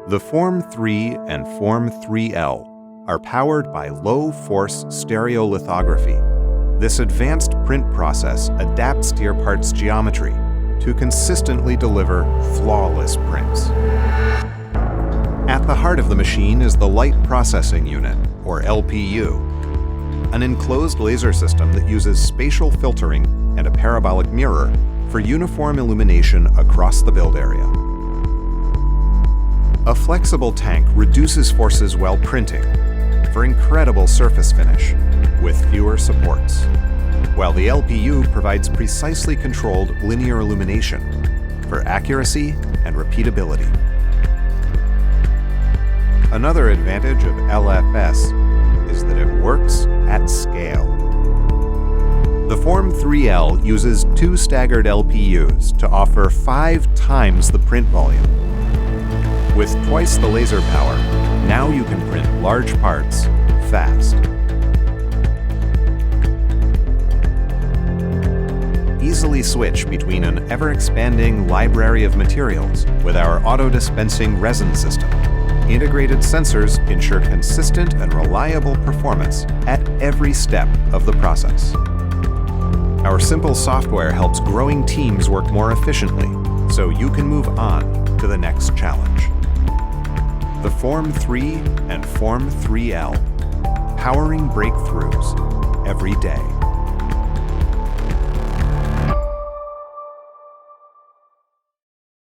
The Form 3 and Form 3L are powered by Low Force Stereolithography. This advanced print process adapts to your part's geometry to consistently deliver flawless prints. At the heart of the machine is the Light Processing Unit, or LPU, an enclosed laser system that uses spatial filtering and a parabolic mirror for uniform illumination across the build area. A flexible tank reduces forces while printing for incredible surface finish with fewer supports, while the LPU provides precisely controlled linear illumination for accuracy and repeatability. Another advantage of LFS is that it works at scale. The Form 3L uses 2 staggered LPUs to offer 5 times the print volume. With twice the laser power, now you can print large parts fast. Easily switch between an ever-expanding library of materials with our auto-dispensing resin system. Integrated sensors ensure consistent and reliable performance at every step of the process. Our simple software helps growing teams work more efficiently, so you can move on to the next challenge. The Form 3 and Form 3L, powering breakthroughs every day.